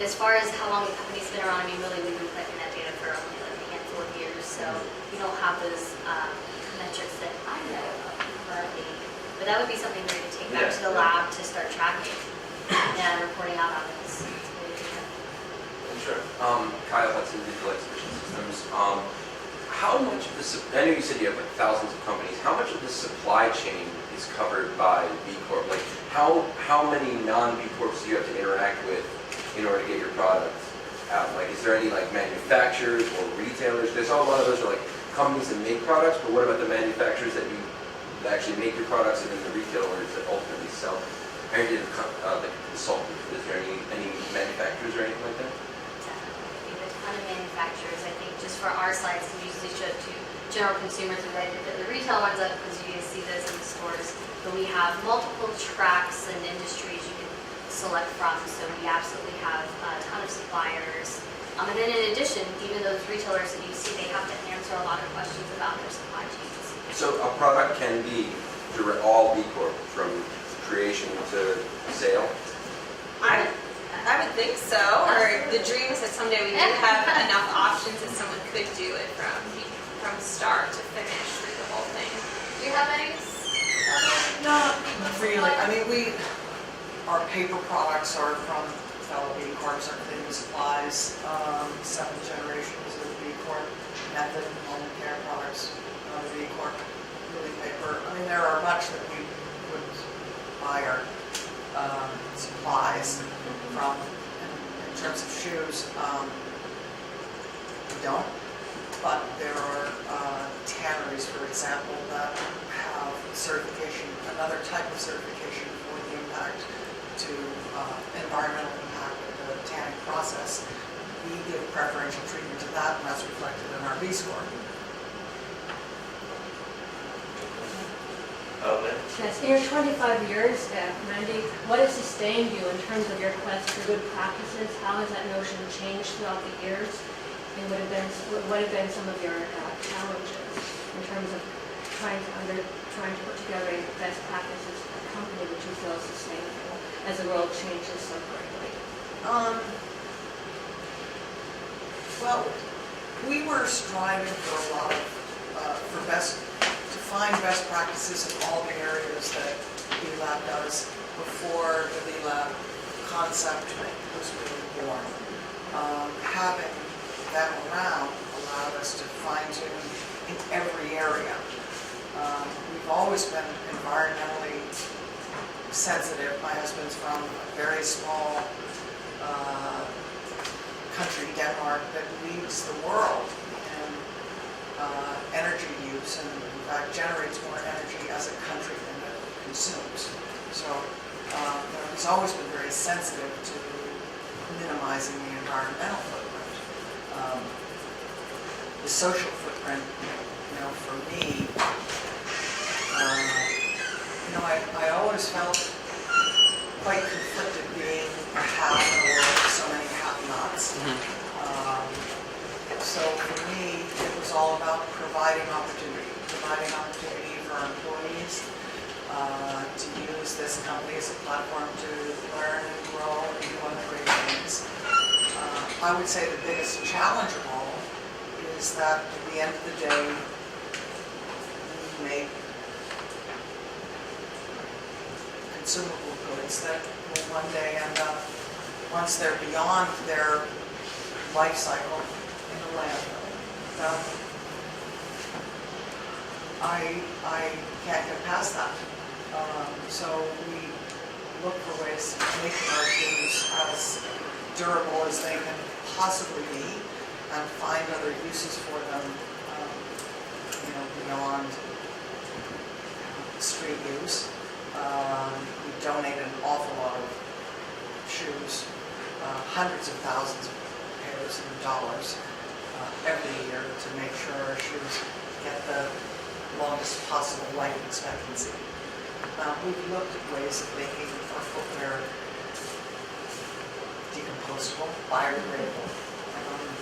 As far as how long the company's been around, I mean, really, we've been collecting that data for only like a handful of years, so we don't have those metrics that I know of currently. But that would be something great to take back to the lab to start tracking and reporting out on this. Sure. Kyle Hudson, Digital Exhibition Systems. How much of the, I know you said you have like thousands of companies, how much of the supply chain is covered by B Corp? Like how many non-B Corps do you have to interact with in order to get your product out? Like is there any like manufacturers or retailers? There's a lot of those are like companies that make products, but what about the manufacturers that actually make your products and then the retailers that ultimately sell them? Mary did like a consultant. Is there any manufacturers or anything like that? Definitely. There's a ton of manufacturers. I think just for our slides, we usually show to general consumers, but I did the retail ones up because you can see those in the stores. But we have multiple tracks and industries you can select from, so we absolutely have a ton of suppliers. And then in addition, even those retailers that you see, they have to answer a lot of questions about their supply chains. So a product can be all B Corp from creation to sale? I would think so, or the dream is that someday we would have enough options that someone could do it from start to finish through the whole thing. Do you have any? Not really. I mean, our paper products are from fellow B Corps, our cleaning supplies, 7th generation is a B Corp, Method home care products, B Corp, really paper. I mean, there are much that we would buy our supplies from. In terms of shoes, we don't, but there are tanneries, for example, that have certification, another type of certification for the impact to environmental impact of the tanning process. We give preferential treatment to that, and that's reflected in our B score. Oh, man. Yes, in your 25 years, Mandy, what has sustained you in terms of your quest for good practices? How has that notion changed throughout the years? And what have been some of your challenges in terms of trying to put together a best practices for a company which you feel is sustainable as the world changes so quickly? Well, we were striving for a lot of, to find best practices in all the areas that B-Lab does before the B-Lab concept was really born. Having them around allowed us to fine-tune in every area. We've always been environmentally sensitive. My husband's from a very small country, Denmark, that leads the world in energy use, and in fact generates more energy as a country than it consumes. So he's always been very sensitive to minimizing the environmental footprint. The social footprint, for me, I always felt quite conflicted being a have in a world with so many have-nots. So for me, it was all about providing opportunity for our employees to use this company as a platform to learn and grow and do other great things. I would say the biggest challenge of all is that at the end of the day, we make consumable goods that will one day end up, once they're beyond their life cycle, in the landfill. I can't get past that. So we look for ways of making our shoes as durable as they can possibly be, and find other uses for them, beyond street use. We donate an awful lot of shoes, hundreds of thousands of pairs of dollars every year to make sure our shoes get the longest possible life expectancy. We've looked at ways of making our footwear decomposable, biodegradable,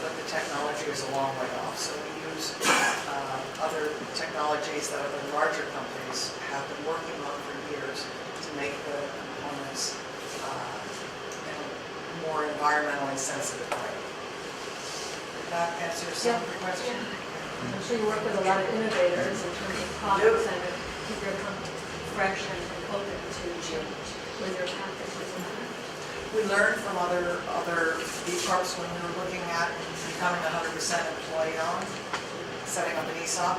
but the technology is a long way off. So we use other technologies that other larger companies have been working on for years to make the components in a more environmentally sensitive way. Did that answer some of your question? I'm sure you work with a lot of innovators in terms of products and to keep your company fresh and open to change with your practices and that. We learned from other B Corps when we were looking at becoming 100% employee-owned, setting up an ESOP.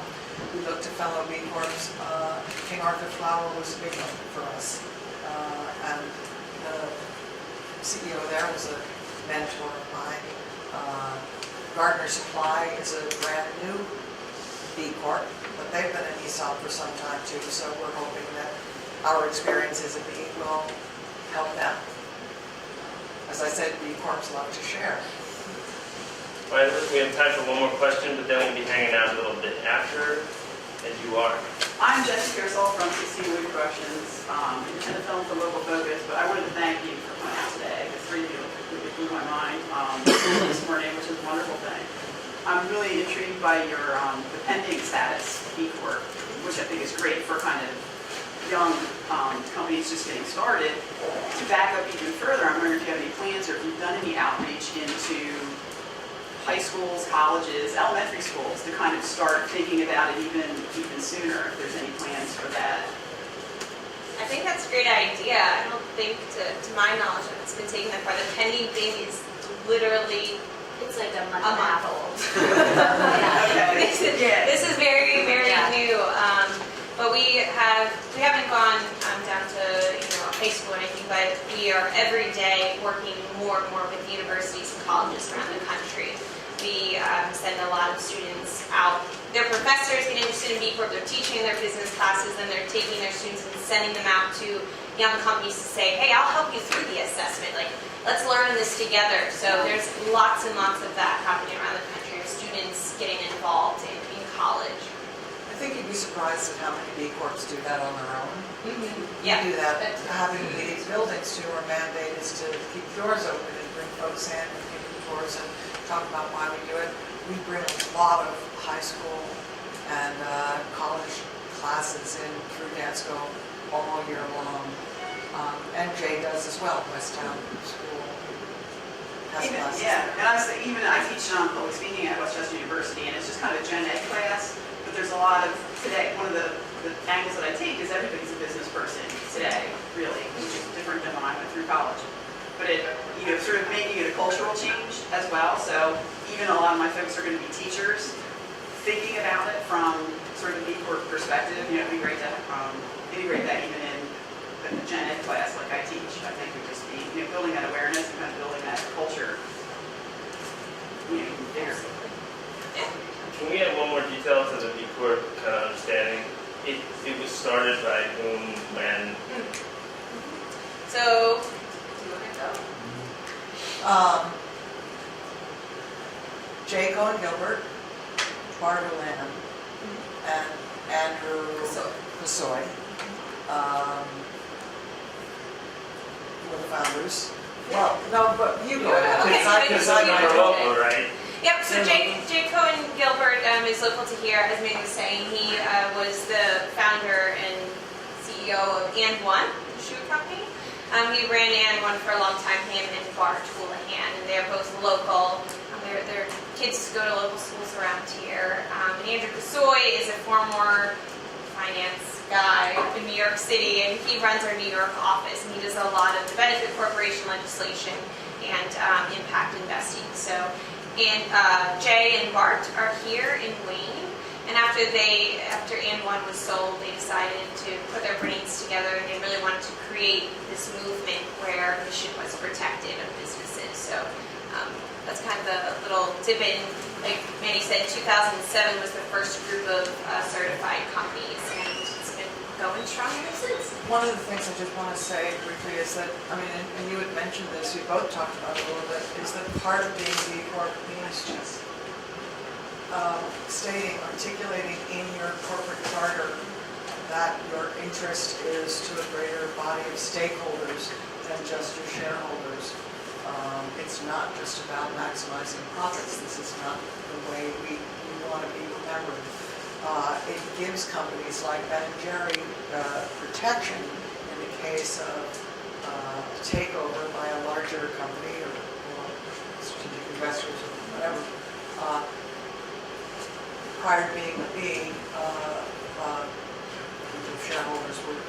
We looked at fellow B Corps. King Arthur Flour was a big one for us. And the CEO there was a mentor of mine. Gardner Supply is a brand new B Corp, but they've been an ESOP for some time too, so we're hoping that our experiences at B will help them. As I said, B Corps love to share. All right, we have time for one more question, but then we'll be hanging out a little bit after, as you are. I'm Jessie Pearsall from CC Wood Productions, independent film for local focus, but I wanted to thank you for coming out today. The three of you really blew my mind this morning, which is a wonderful thing. I'm really intrigued by your depending status B Corp, which I think is great for kind of young companies just getting started. To back up even further, I'm wondering if you have any plans or if you've done any outreach into high schools, colleges, elementary schools to kind of start thinking about it even sooner, if there's any plans for that. I think that's a great idea. I don't think, to my knowledge, it's been taken that far. The pending thing is literally It's like a month a and a half month old. Okay. This is very, very new. But we haven't gone down to high school or anything, but we are every day working more and more with universities and colleges around the country. We send a lot of students out. Their professors get interested in B Corp, they're teaching their business classes, then they're taking their students and sending them out to young companies to say, hey, I'll help you through the assessment. Like, let's learn this together. So there's lots and lots of that happening around the country, of students getting involved in college. I think you'd be surprised at how many B Corps do that on their own. Yeah. We do that. Having these buildings too, our mandate is to keep doors open and bring folks in and keep the doors and talk about why we do it. We bring a lot of high school and college classes in through Dansco all year long. And Jay does as well. Westtown School has classes. Yeah, and I teach public speaking at Westchester University, and it's just kind of a gen ed class. But there's a lot of today. One of the angles that I take is everybody's a business person today, really, which is different than when I went through college. But it, sort of making it a cultural change as well. So even a lot of my folks are going to be teachers, thinking about it from sort of a B Corp perspective. It'd be great to integrate that even in the gen ed class like I teach. I think would just be building that awareness and kind of building that culture. Bigger. Can we add one more detail to the B Corp kind of understanding? It was started by whom, when? So, do you want to go? Jay Cohen Gilbert, Bart Lamb, and Andrew Kasoy were the founders. Well, no, but you go ahead. Because I You're local, right? Yep, so Jay Cohen Gilbert is local to here, as Mandy was saying. He was the founder and CEO of And One, the shoe company. He ran And One for a long time, him and Bart Houlihan, and they're both local. Their kids go to local schools around here. And Andrew Kasoy is a former finance guy in New York City, and he runs our New York office, and he does a lot of the benefit corporation legislation and impact investing. So. And Jay and Bart are here in Wayne, and after And One was sold, they decided to put their brains together, and they really wanted to create this movement where mission was protected of businesses. So that's kind of the little tidbit. Like Mandy said, 2007 was the first group of certified companies, and it's been going strong ever since. One of the things I just want to say briefly is that, and you had mentioned this, we both talked about it a little bit, is that part of being B Corp means just articulating in your corporate charter that your interest is to a greater body of stakeholders than just your shareholders. It's not just about maximizing profits. This is not the way we want to be remembered. It gives companies like Ben & Jerry protection in the case of a takeover by a larger company or strategic investors or whatever. Prior to being a B, shareholders would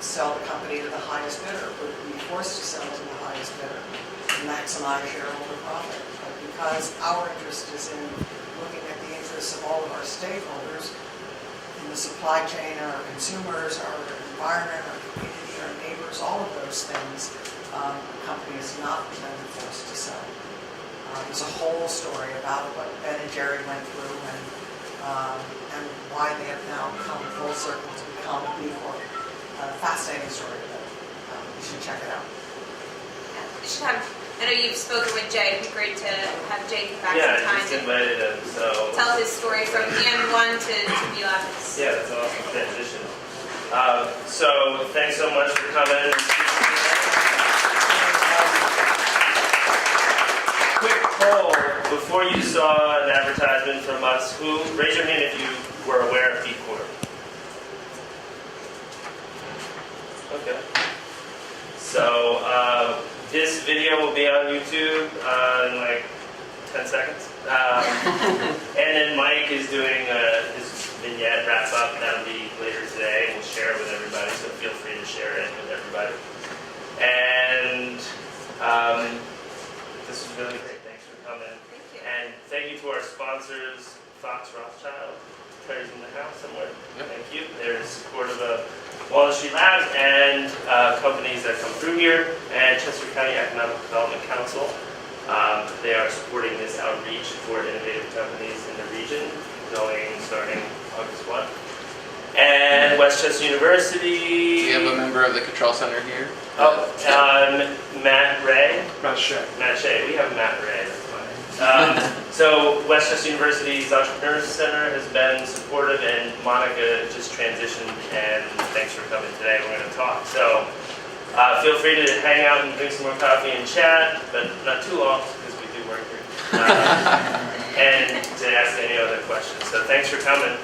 sell the company to the highest bidder, would be forced to sell to the highest bidder to maximize shareholder profit. But because our interest is in looking at the interests of all of our stakeholders in the supply chain, our consumers, our environment, our community, our neighbors, all of those things, the company has not been forced to sell. There's a whole story about what Ben and Jerry went through and why they have now come full circle to become a B Corp. Fascinating story. should check it out. Yeah, we should have, I know you've spoken with Jay, it'd be great to have Jay come back Yeah, I sometime just and invited him, so. tell his story from EM1 to BLabs. Yeah, that's an awesome transition. So thanks so much for coming and speaking today. Quick poll, before you saw an advertisement from us, raise your hand if you were aware of B Corp. Okay. So this video will be on YouTube in like 10 seconds. And then Mike is doing his vignette wrap up. That'll be later today, and we'll share it with everybody, so feel free to share it with everybody. And this was really great. Thanks for coming. Thank you. And thank you to our sponsors, Fox Rothschild. Terry's in the house somewhere. Yep. Thank you. They're in support of Walnut Street Labs and companies that come through here, and Chester County Economic Development Council. They are supporting this outreach for innovative companies in the region, starting August 1. And Westchester University. We have a member of the Control Center here. Oh, Matt Ray. Matt Shea. Matt Shea. We have Matt Ray. That's funny. So Westchester University's Entrepreneurs Center has been supportive, and Monica just transitioned, and thanks for coming today. We're going to talk. So feel free to hang out and drink some more coffee and chat, but not too long because we do work here. And to ask any other questions. So thanks for coming.